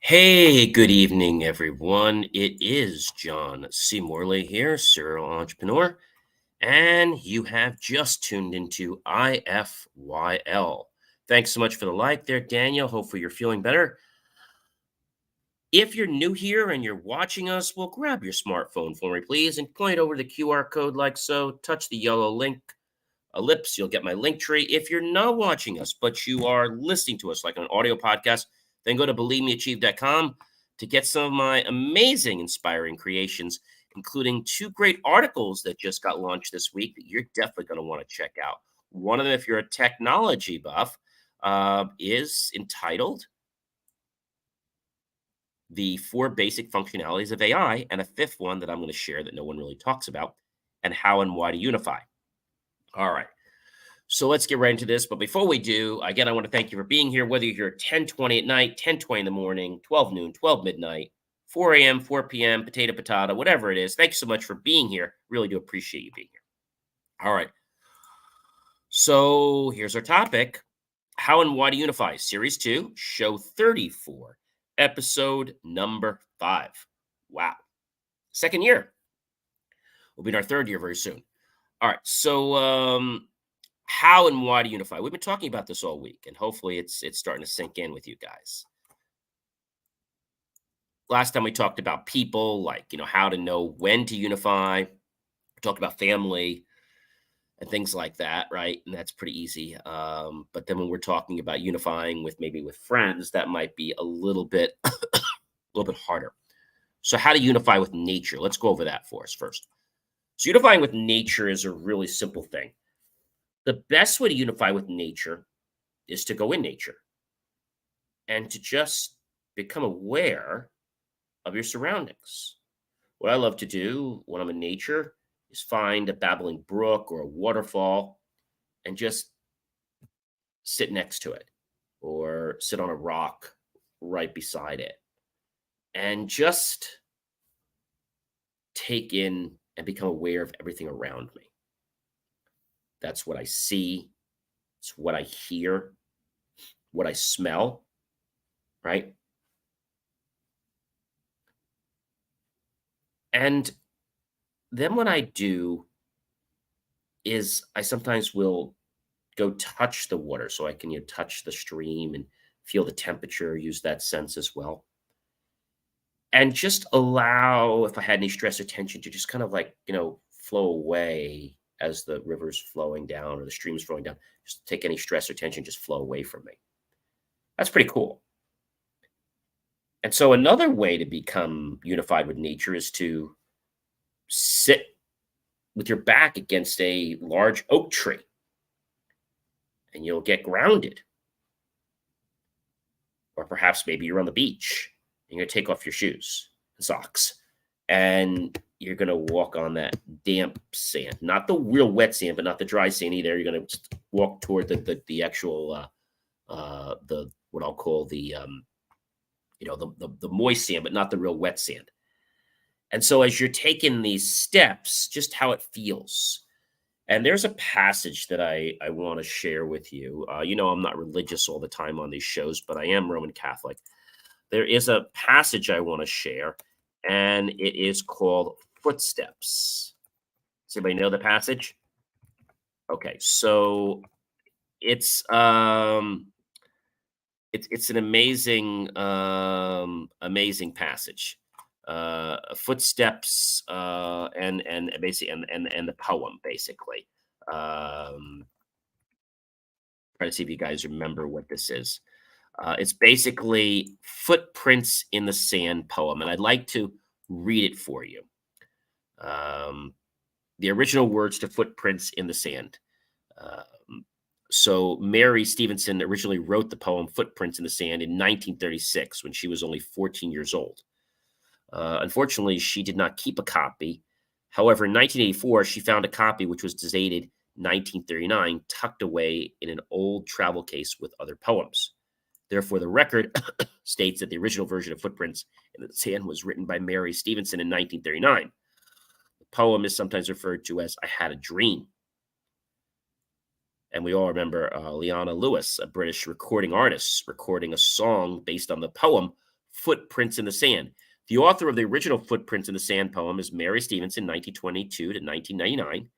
Hey, good evening, everyone. It is John C. Morley here, serial entrepreneur, and you have just tuned into IFYL. Thanks so much for the like there, Daniel. Hopefully, you're feeling better. If you're new here and you're watching us, well, grab your smartphone for me, please, and point over the QR code like so. Touch the yellow link ellipse. You'll get my link tree. If you're not watching us, but you are listening to us like an audio podcast, then go to believemeachieve.com to get some of my amazing, inspiring creations, including two great articles that just got launched this week that you're definitely going to want to check out. One of them, if you're a technology buff, is entitled The Four Basic Functionalities of AI, and a fifth one that I'm going to share that no one really talks about, and how and why to unify. All right. So let's get right into this. But before we do, again, I want to thank you for being here, whether you're here at 10:20 at night, 10:20 in the morning, 12 noon, 12 midnight, 4 a.m., 4 p.m., potato, whatever it is. Thanks so much for being here. Really do appreciate you being here. All right. So here's our topic: How and Why to Unify, Series 2, Show 34, Episode number 5. Wow. Second year. We'll be in our third year very soon. All right. So, how and why to unify? We've been talking about this all week, and hopefully it's starting to sink in with you guys. Last time we talked about people, like how to know when to unify. We talked about family and things like that, right? And that's pretty easy. But then when we're talking about unifying with maybe with friends, that might be a little bit a little bit harder. So how to unify with nature? Let's go over that for us first. So unifying with nature is a really simple thing. The best way to unify with nature is to go in nature and to just become aware of your surroundings. What I love to do when I'm in nature is find a babbling brook or a waterfall and just sit next to it or sit on a rock right beside it and just take in and become aware of everything around me. That's what I see, it's what I hear, what I smell, right? And then what I do is I sometimes will go touch the water so I can touch the stream and feel the temperature, use that sense as well. And just allow, if I had any stress or tension, to just kind of like, flow away as the river's flowing down or the stream's flowing down. Just take any stress or tension, just flow away from me. That's pretty cool. And so another way to become unified with nature is to sit with your back against a large oak tree and you'll get grounded. Or perhaps maybe you're on the beach and you're going to take off your shoes and socks and you're going to walk on that damp sand, not the real wet sand, but not the dry sand either. You're going to just walk toward the actual, the, what I'll call the moist sand, but not the real wet sand. And so as you're taking these steps, just how it feels. And there's a passage that I want to share with you. I'm not religious all the time on these shows, but I am Roman Catholic. There is a passage I want to share, and it is called Footsteps. Does anybody know the passage? Okay, so it's it's an amazing amazing passage. Footsteps and basically and the poem basically. Try to see if you guys remember what this is. It's basically Footprints in the Sand poem, and I'd like to read it for you. The original words to Footprints in the Sand. So Mary Stevenson originally wrote the poem Footprints in the Sand in 1936 when she was only 14 years old. Unfortunately, she did not keep a copy. However, in 1984, she found a copy which was dated 1939, tucked away in an old travel case with other poems. Therefore, the record states that the original version of Footprints in the Sand was written by Mary Stevenson in 1939. The poem is sometimes referred to as I Had a Dream. And we all remember Leona Lewis, a British recording artist, recording a song based on the poem Footprints in the Sand. The author of the original Footprints in the Sand poem is Mary Stevenson, 1922 to 1999.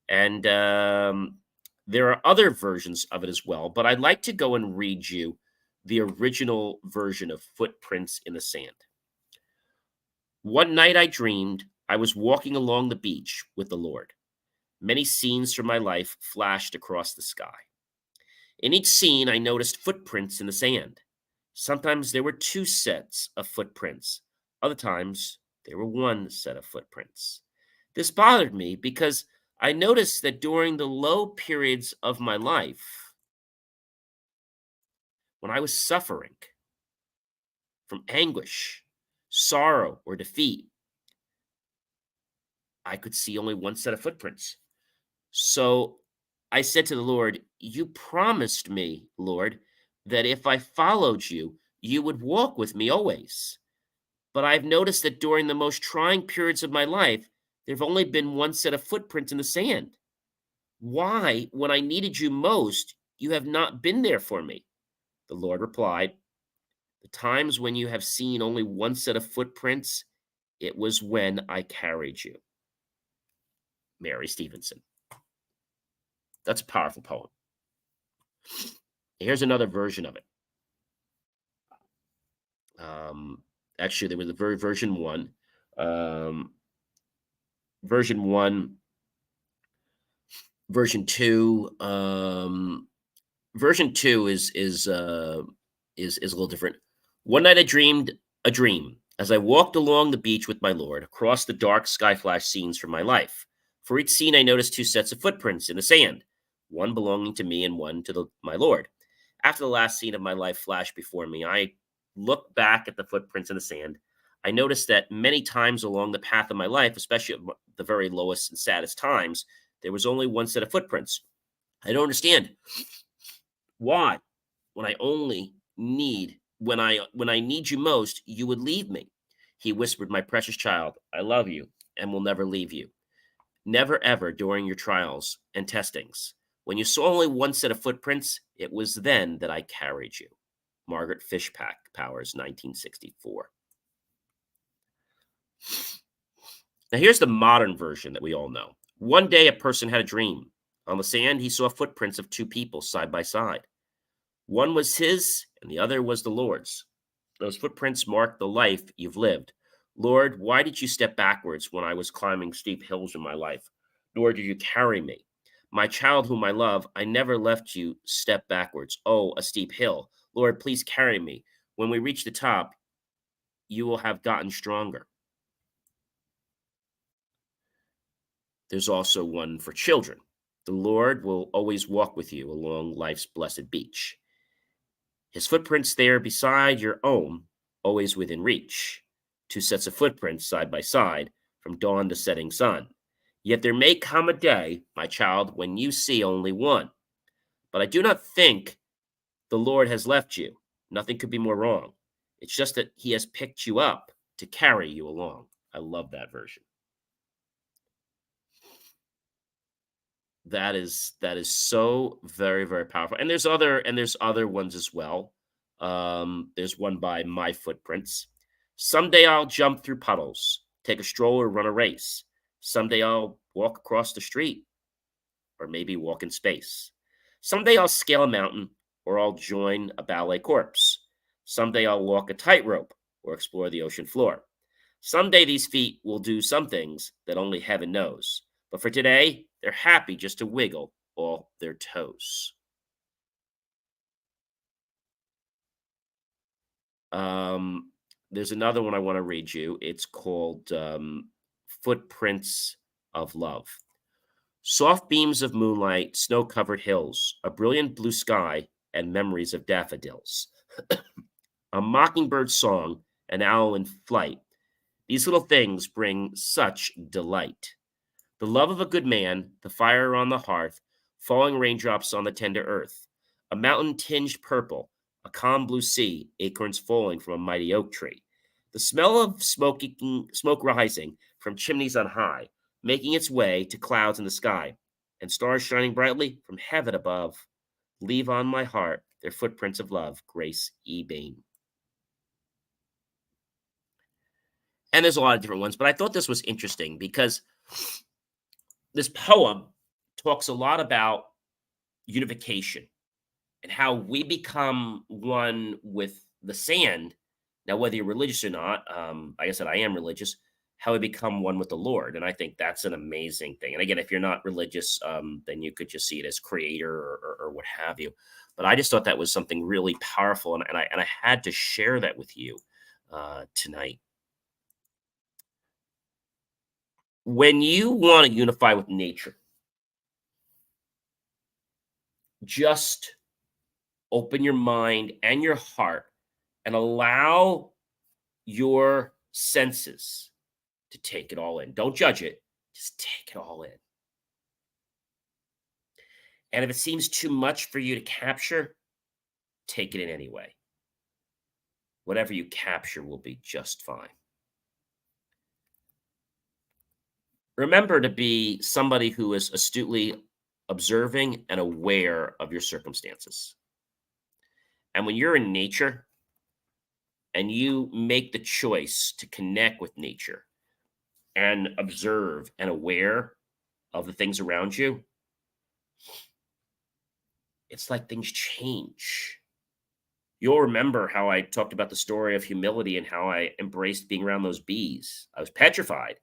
And there are other versions of it as well, but I'd like to go and read you the original version of Footprints in the Sand. One night I dreamed I was walking along the beach with the Lord. Many scenes from my life flashed across the sky. In each scene, I noticed footprints in the sand. Sometimes there were two sets of footprints. Other times, there were one set of footprints. This bothered me because I noticed that during the low periods of my life, when I was suffering from anguish, sorrow, or defeat, I could see only one set of footprints. So I said to the Lord, you promised me, Lord, that if I followed you, you would walk with me always. But I've noticed that during the most trying periods of my life, there have only been one set of footprints in the sand. Why, when I needed you most, you have not been there for me? The Lord replied, the times when you have seen only one set of footprints, it was when I carried you. Mary Stevenson. That's a powerful poem. Here's another version of it. Actually, there was a version one. Version one, version two. Version two is a little different. One night I dreamed a dream as I walked along the beach with my Lord across the dark sky flash scenes from my life. For each scene, I noticed two sets of footprints in the sand, one belonging to me and one to my Lord. After the last scene of my life flashed before me, I looked back at the footprints in the sand. I noticed that many times along the path of my life, especially at the very lowest and saddest times, there was only one set of footprints. I don't understand why, when I need you most, you would leave me. He whispered, my precious child, I love you and will never leave you. Never ever during your trials and testings. When you saw only one set of footprints, it was then that I carried you. Margaret Fishpack Powers, 1964. Now here's the modern version that we all know. One day a person had a dream. On the sand, he saw footprints of two people side by side. One was his and the other was the Lord's. Those footprints mark the life you've lived. Lord, why did you step backwards when I was climbing steep hills in my life? Nor did you carry me. My child whom I love, I never left you step backwards. Oh, a steep hill. Lord, please carry me. When we reach the top, you will have gotten stronger. There's also one for children. The Lord will always walk with you along life's blessed beach. His footprints there beside your own, always within reach. Two sets of footprints side by side, from dawn to setting sun. Yet there may come a day, my child, when you see only one. But I do not think the Lord has left you. Nothing could be more wrong. It's just that he has picked you up to carry you along. I love that version. That is so very, very powerful. And there's other ones as well. There's one by My Footprints. Someday I'll jump through puddles, take a stroll or run a race. Someday I'll walk across the street, or maybe walk in space. Someday I'll scale a mountain, or I'll join a ballet corps. Someday I'll walk a tightrope or explore the ocean floor. Someday these feet will do some things that only heaven knows. But for today, they're happy just to wiggle all their toes. There's another one I want to read you. It's called Footprints of Love. Soft beams of moonlight, snow-covered hills, a brilliant blue sky, and memories of daffodils. A mockingbird's song, an owl in flight. These little things bring such delight. The love of a good man, the fire on the hearth, falling raindrops on the tender earth, a mountain tinged purple, a calm blue sea, acorns falling from a mighty oak tree, the smell of smoke rising from chimneys on high, making its way to clouds in the sky, and stars shining brightly from heaven above, leave on my heart their footprints of love. Grace E. Bain. And there's a lot of different ones, but I thought this was interesting because this poem talks a lot about unification and how we become one with the sand. Now, whether you're religious or not, like I said, I am religious, how we become one with the Lord. And I think that's an amazing thing. And again, if you're not religious, then you could just see it as creator or what have you. But I just thought that was something really powerful. And I had to share that with you tonight. When you want to unify with nature, just open your mind and your heart and allow your senses to take it all in. Don't judge it, just take it all in. And if it seems too much for you to capture, take it in anyway. Whatever you capture will be just fine. Remember to be somebody who is astutely observing and aware of your circumstances. And when you're in nature and you make the choice to connect with nature and observe and aware of the things around you, it's like things change. You'll remember how I talked about the story of humility and how I embraced being around those bees. I was petrified,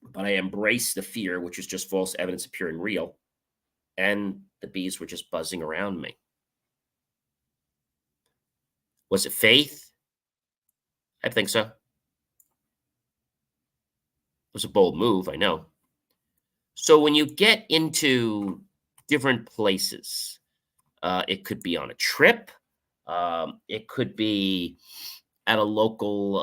but I embraced the fear, which was just false evidence appearing real. And the bees were just buzzing around me. Was it faith? I think so. It was a bold move, I know. So when you get into different places, it could be on a trip. It could be at a local,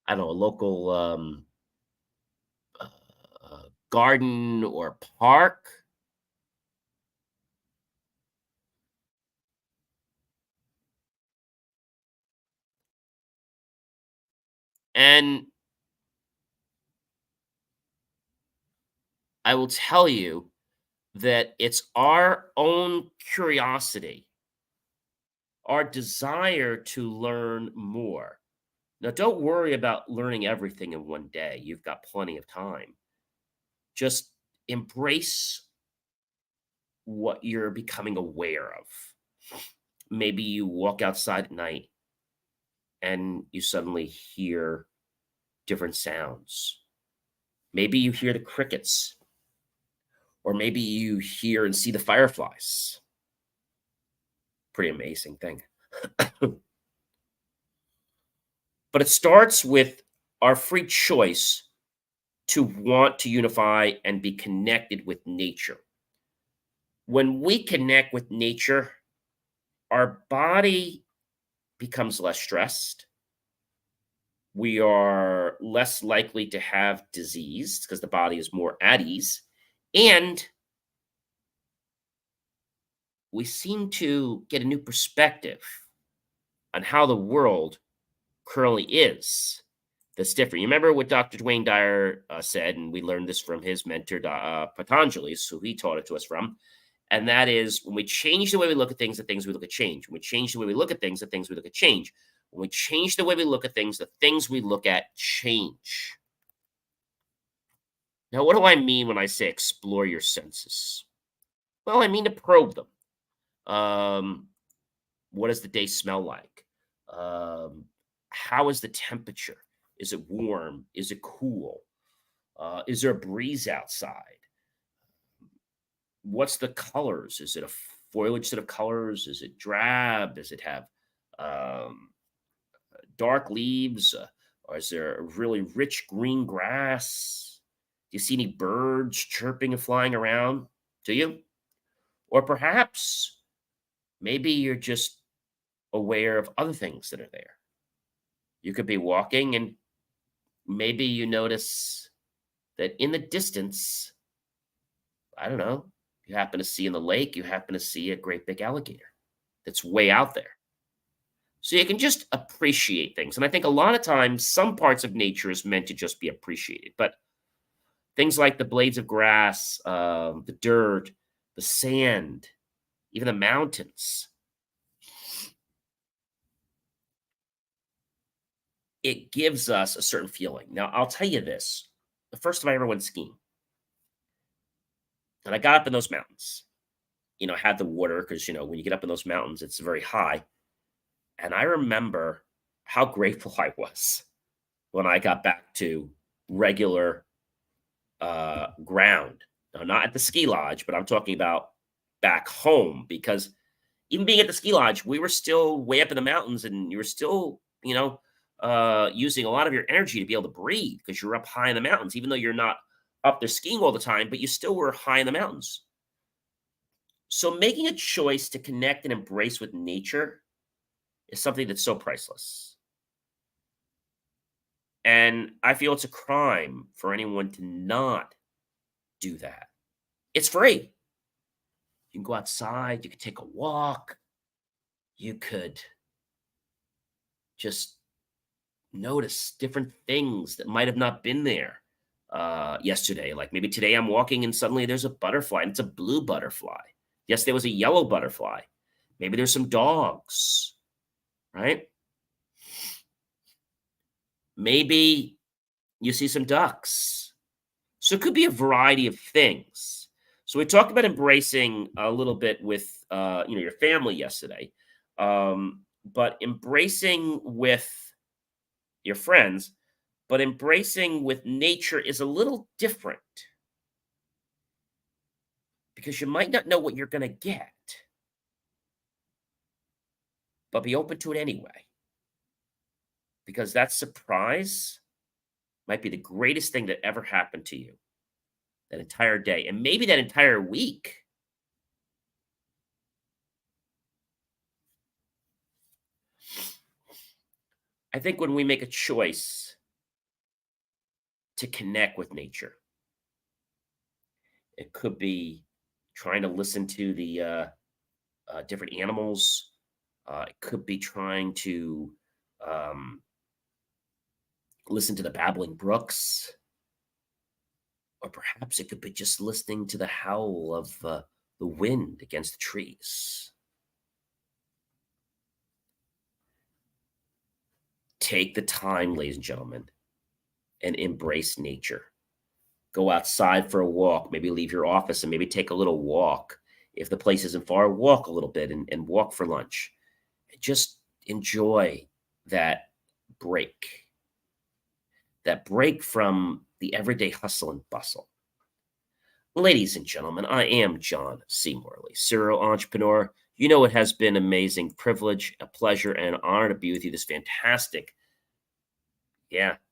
I don't know, a local garden or park. And I will tell you that it's our own curiosity, our desire to learn more. Now, don't worry about learning everything in one day. You've got plenty of time. Just embrace what you're becoming aware of. Maybe you walk outside at night and you suddenly hear different sounds. Maybe you hear the crickets, or maybe you hear and see the fireflies. Pretty amazing thing. But it starts with our free choice to want to unify and be connected with nature. When we connect with nature, our body becomes less stressed. We are less likely to have disease because the body is more at ease. And we seem to get a new perspective on how the world currently is that's different. You remember what Dr. Dwayne Dyer said, and we learned this from his mentor, Patanjali, who he taught it to us from. And that is, when we change the way we look at things, the things we look at change. When we change the way we look at things, the things we look at change. When we change the way we look at things, the things we look at change. Now, what do I mean when I say explore your senses? Well, I mean to probe them. What does the day smell like? How is the temperature? Is it warm? Is it cool? Is there a breeze outside? What's the colors? Is it a foliage set of colors? Is it drab? Does it have dark leaves? Or is there a really rich green grass? Do you see any birds chirping and flying around? Do you? Or perhaps maybe you're just aware of other things that are there. You could be walking and maybe you notice that in the distance, I don't know, you happen to see in the lake, you happen to see a great big alligator that's way out there. So you can just appreciate things. And I think a lot of times, some parts of nature is meant to just be appreciated. But things like the blades of grass, the dirt, the sand, even the mountains. it gives us a certain feeling. Now, I'll tell you this. The first time I ever went skiing, and I got up in those mountains, had the water because, when you get up in those mountains, it's very high. And I remember how grateful I was when I got back to regular ground. Now, not at the ski lodge, but I'm talking about back home because even being at the ski lodge, we were still way up in the mountains and you were still, using a lot of your energy to be able to breathe because you're up high in the mountains, even though you're not up there skiing all the time, but you still were high in the mountains. So making a choice to connect and embrace with nature is something that's so priceless. And I feel it's a crime for anyone to not do that. It's free. You can go outside, you could take a walk, you could just notice different things that might have not been there yesterday. Like maybe today I'm walking and suddenly there's a butterfly and it's a blue butterfly. Yes, there was a yellow butterfly. Maybe there's some dogs, right? Maybe you see some ducks. So it could be a variety of things. So we talked about embracing a little bit with your family yesterday, but embracing with your friends, but embracing with nature is a little different because you might not know what you're going to get, but be open to it anyway. Because that surprise might be the greatest thing that ever happened to you that entire day, and maybe that entire week. I think when we make a choice to connect with nature, it could be trying to listen to the different animals. It could be trying to listen to the babbling brooks. Or perhaps it could be just listening to the howl of the wind against the trees. Take the time, ladies and gentlemen, and embrace nature. Go outside for a walk, maybe leave your office and maybe take a little walk. If the place isn't far, walk a little bit and walk for lunch. Just enjoy that break, from the everyday hustle and bustle. Ladies and gentlemen, I am John C. Morley, serial entrepreneur. You know, it has been an amazing privilege, a pleasure, and an honor to be with you this fantastic,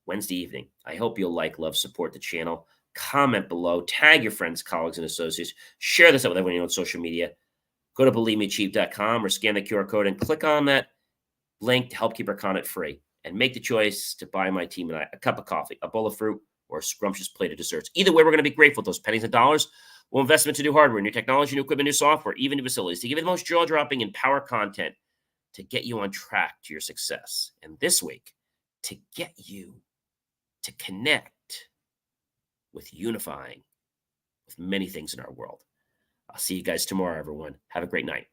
Wednesday evening. I hope you'll like, love, support the channel. Comment below, tag your friends, colleagues, and associates. Share this out with everyone on social media. Go to believemeachieve.com or scan the QR code and click on that link to help keep our content free. And make the choice to buy my team and I a cup of coffee, a bowl of fruit, or a scrumptious plate of desserts. Either way, we're going to be grateful. Those pennies and dollars will invest into new hardware, new technology, new equipment, new software, even new facilities to give you the most jaw-dropping and power content to get you on track to your success. And this week, to get you to connect with unifying with many things in our world. I'll see you guys tomorrow, everyone. Have a great night.